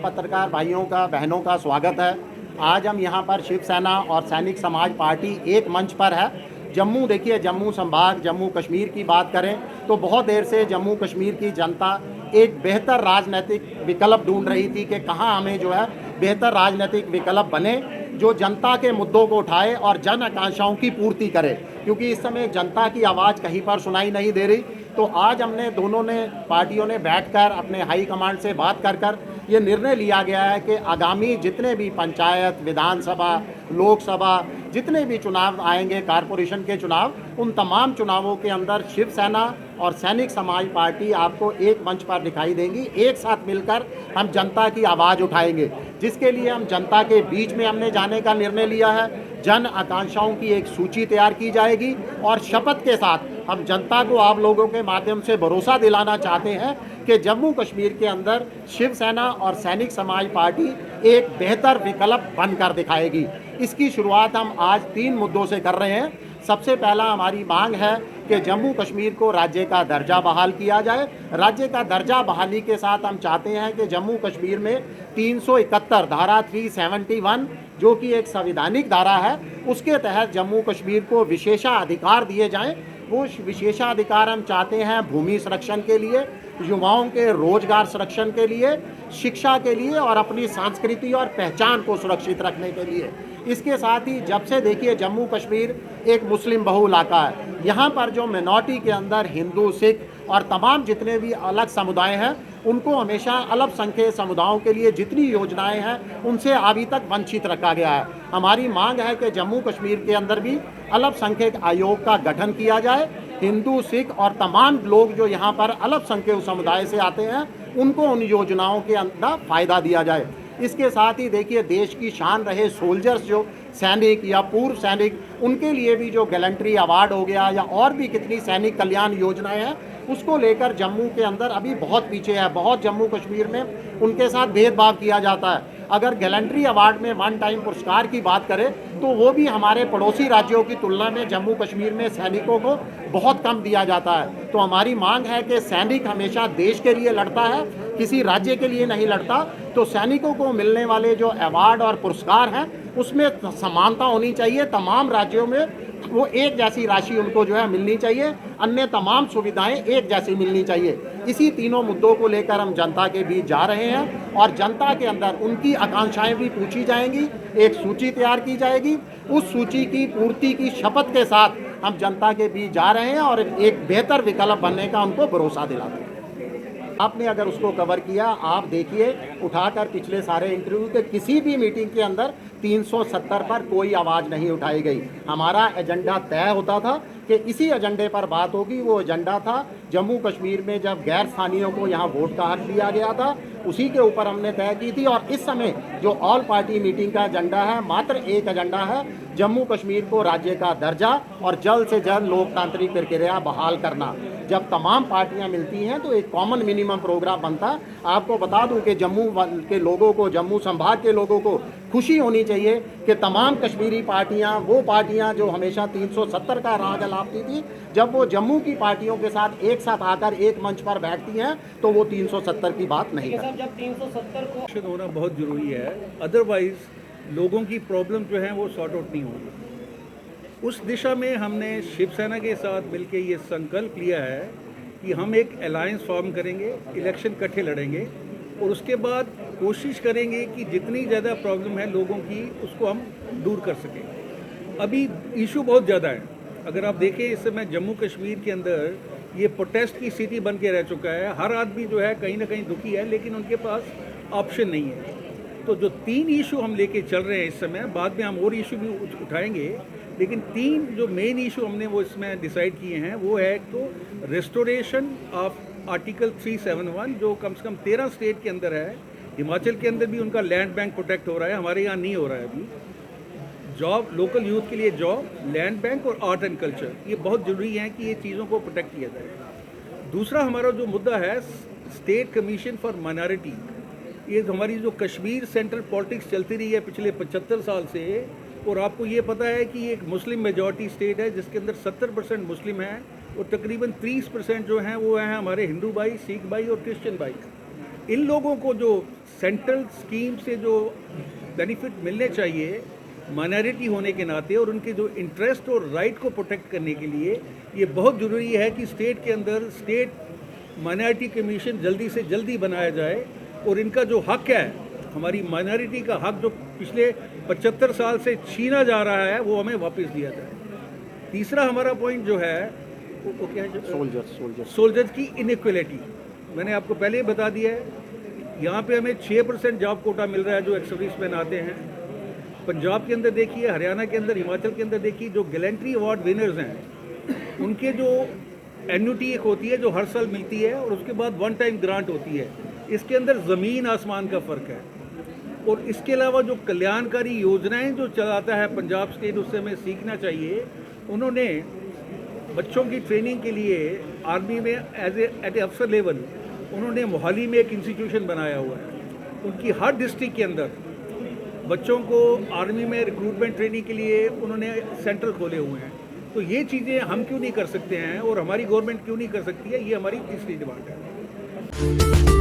पत्रकार भाइयों का बहनों का स्वागत है। आज हम यहाँ पर शिवसेना और सैनिक समाज पार्टी एक मंच पर है। जम्मू देखिए, जम्मू संभाग, जम्मू कश्मीर की बात करें तो बहुत देर से जम्मू कश्मीर की जनता एक बेहतर राजनीतिक विकल्प ढूंढ रही थी कि कहाँ हमें जो है बेहतर राजनीतिक विकल्प बने जो जनता के मुद्दों को उठाए और जन आकांक्षाओं की पूर्ति करे, क्योंकि इस समय जनता की आवाज़ कहीं पर सुनाई नहीं दे रही। तो आज हमने दोनों ने पार्टियों ने बैठकर अपने हाई कमांड से बात कर ये निर्णय लिया गया है कि आगामी जितने भी पंचायत, विधानसभा, लोकसभा, जितने भी चुनाव आएंगे, कारपोरेशन के चुनाव, उन तमाम चुनावों के अंदर शिवसेना और सैनिक समाज पार्टी आपको एक मंच पर दिखाई देंगी। एक साथ मिलकर हम जनता की आवाज़ उठाएंगे, जिसके लिए हम जनता के बीच में हमने जाने का निर्णय लिया है। जन आकांक्षाओं की एक सूची तैयार की जाएगी और शपथ के साथ हम जनता को आप लोगों के माध्यम से भरोसा दिलाना चाहते हैं कि जम्मू कश्मीर के अंदर शिवसेना और सैनिक समाज पार्टी एक बेहतर विकल्प बनकर दिखाएगी। इसकी शुरुआत हम आज 3 मुद्दों से कर रहे हैं। सबसे पहला हमारी मांग है कि जम्मू कश्मीर को राज्य का दर्जा बहाल किया जाए। राज्य का दर्जा बहाली के साथ हम चाहते हैं कि जम्मू कश्मीर में 371 धारा 371 जो कि एक संवैधानिक धारा है, उसके तहत जम्मू कश्मीर को विशेषाधिकार दिए जाएं। वो विशेषाधिकार हम चाहते हैं भूमि संरक्षण के लिए, युवाओं के रोजगार संरक्षण के लिए, शिक्षा के लिए और अपनी संस्कृति और पहचान को सुरक्षित रखने के लिए। इसके साथ ही जब से देखिए जम्मू कश्मीर एक मुस्लिम बहुल इलाका है, यहाँ पर जो मिनॉरिटी के अंदर हिंदू, सिख और तमाम जितने भी अलग समुदाय हैं, उनको हमेशा अल्पसंख्यक समुदायों के लिए जितनी योजनाएं हैं उनसे अभी तक वंचित रखा गया है। हमारी मांग है कि जम्मू कश्मीर के अंदर भी अल्पसंख्यक आयोग का गठन किया जाए। हिंदू, सिख और तमाम लोग जो यहाँ पर अल्पसंख्यक समुदाय से आते हैं, उनको उन योजनाओं के अंदर फ़ायदा दिया जाए। इसके साथ ही देखिए देश की शान रहे सोल्जर्स, जो सैनिक या पूर्व सैनिक, उनके लिए भी जो गैलेंट्री अवार्ड हो गया या और भी कितनी सैनिक कल्याण योजनाएं हैं, उसको लेकर जम्मू के अंदर अभी बहुत पीछे है। बहुत जम्मू कश्मीर में उनके साथ भेदभाव किया जाता है। अगर गैलेंट्री अवार्ड में वन टाइम पुरस्कार की बात करें तो वो भी हमारे पड़ोसी राज्यों की तुलना में जम्मू कश्मीर में सैनिकों को बहुत कम दिया जाता है। तो हमारी मांग है कि सैनिक हमेशा देश के लिए लड़ता है, किसी राज्य के लिए नहीं लड़ता। तो सैनिकों को मिलने वाले जो अवार्ड और पुरस्कार हैं उसमें समानता होनी चाहिए। तमाम राज्यों में वो एक जैसी राशि उनको जो है मिलनी चाहिए, अन्य तमाम सुविधाएं एक जैसी मिलनी चाहिए। इसी तीनों मुद्दों को लेकर हम जनता के बीच जा रहे हैं और जनता के अंदर उनकी आकांक्षाएं भी पूछी जाएंगी, एक सूची तैयार की जाएगी। उस सूची की पूर्ति की शपथ के साथ हम जनता के बीच जा रहे हैं और एक बेहतर विकल्प बनने का उनको भरोसा दिलाते हैं। आपने अगर उसको कवर किया, आप देखिए उठाकर पिछले सारे इंटरव्यू के किसी भी मीटिंग के अंदर 370 पर कोई आवाज़ नहीं उठाई गई। हमारा एजेंडा तय होता था कि इसी एजेंडे पर बात होगी। वो एजेंडा था जम्मू कश्मीर में जब गैर स्थानीयों को यहाँ वोट का हक दिया गया था, उसी के ऊपर हमने तय की थी। और इस समय जो ऑल पार्टी मीटिंग का एजेंडा है, मात्र एक एजेंडा है, जम्मू कश्मीर को राज्य का दर्जा और जल्द से जल्द लोकतांत्रिक प्रक्रिया बहाल करना। जब तमाम पार्टियां मिलती हैं तो एक कॉमन मिनिमम प्रोग्राम बनता है। आपको बता दूं कि जम्मू के लोगों को, जम्मू संभाग के लोगों को खुशी होनी चाहिए कि तमाम कश्मीरी पार्टियां, वो पार्टियां जो हमेशा 370 का राग अलापती थी, जब वो जम्मू की पार्टियों के साथ एक साथ आकर एक मंच पर बैठती हैं तो वो 370 की बात नहीं करती। जब 370 को होना बहुत ज़रूरी है, अदरवाइज लोगों की प्रॉब्लम जो है वो सॉर्ट आउट नहीं होगी। उस दिशा में हमने शिवसेना के साथ मिलकर ये संकल्प लिया है कि हम एक अलायंस फॉर्म करेंगे, इलेक्शन इकट्ठे लड़ेंगे और उसके बाद कोशिश करेंगे कि जितनी ज़्यादा प्रॉब्लम है लोगों की, उसको हम दूर कर सकें। अभी इशू बहुत ज़्यादा है। अगर आप देखें इस समय जम्मू कश्मीर के अंदर ये प्रोटेस्ट की स्थिति बन के रह चुका है। हर आदमी जो है कहीं ना कहीं दुखी है, लेकिन उनके पास ऑप्शन नहीं है। तो जो 3 इशू हम लेके चल रहे हैं इस समय, बाद में हम और इशू भी उठाएंगे, लेकिन 3 जो मेन इशू हमने वो इसमें डिसाइड किए हैं वो है तो रेस्टोरेशन ऑफ आर्टिकल 371 जो कम से कम 13 स्टेट के अंदर है। हिमाचल के अंदर भी उनका लैंड बैंक प्रोटेक्ट हो रहा है, हमारे यहाँ नहीं हो रहा है अभी। जॉब, लोकल यूथ के लिए जॉब, लैंड बैंक और आर्ट एंड कल्चर, ये बहुत ज़रूरी है कि ये चीज़ों को प्रोटेक्ट किया जाए। दूसरा हमारा जो मुद्दा है स्टेट कमीशन फॉर माइनॉरिटी, ये हमारी जो कश्मीर सेंट्रल पॉलिटिक्स चलती रही है पिछले 75 साल से, और आपको ये पता है कि ये एक मुस्लिम मेजॉरिटी स्टेट है जिसके अंदर 70% मुस्लिम हैं और तकरीबन 30% जो हैं वो हैं हमारे हिंदू भाई, सिख भाई और क्रिश्चियन भाई। इन लोगों को जो सेंट्रल स्कीम से जो बेनिफिट मिलने चाहिए माइनॉरिटी होने के नाते और उनके जो इंटरेस्ट और राइट को प्रोटेक्ट करने के लिए ये बहुत ज़रूरी है कि स्टेट के अंदर स्टेट माइनॉरिटी कमीशन जल्दी से जल्दी बनाया जाए और इनका जो हक है, हमारी माइनॉरिटी का हक जो पिछले 75 साल से छीना जा रहा है, वो हमें वापस दिया जाए। तीसरा हमारा पॉइंट जो है वो क्या है, सोल्जर्स की इनइक्वलिटी। मैंने आपको पहले ही बता दिया है, यहाँ पे हमें 6% जॉब कोटा मिल रहा है जो एक्स सर्विसमैन आते हैं। पंजाब के अंदर देखिए, हरियाणा के अंदर, हिमाचल के अंदर देखिए, जो गैलेंट्री अवार्ड विनर्स हैं उनके जो एन्युटी एक होती है जो हर साल मिलती है और उसके बाद वन टाइम ग्रांट होती है। इसके अंदर ज़मीन आसमान का फ़र्क है। और इसके अलावा जो कल्याणकारी योजनाएं जो चलाता है पंजाब स्टेट, उससे हमें सीखना चाहिए। उन्होंने बच्चों की ट्रेनिंग के लिए आर्मी में एट ए अफसर लेवल उन्होंने मोहाली में एक इंस्टीट्यूशन बनाया हुआ है। उनकी हर डिस्ट्रिक्ट के अंदर बच्चों को आर्मी में रिक्रूटमेंट ट्रेनिंग के लिए उन्होंने सेंटर खोले हुए हैं। तो ये चीज़ें हम क्यों नहीं कर सकते हैं और हमारी गवर्नमेंट क्यों नहीं कर सकती है, ये हमारी तीसरी डिमांड है।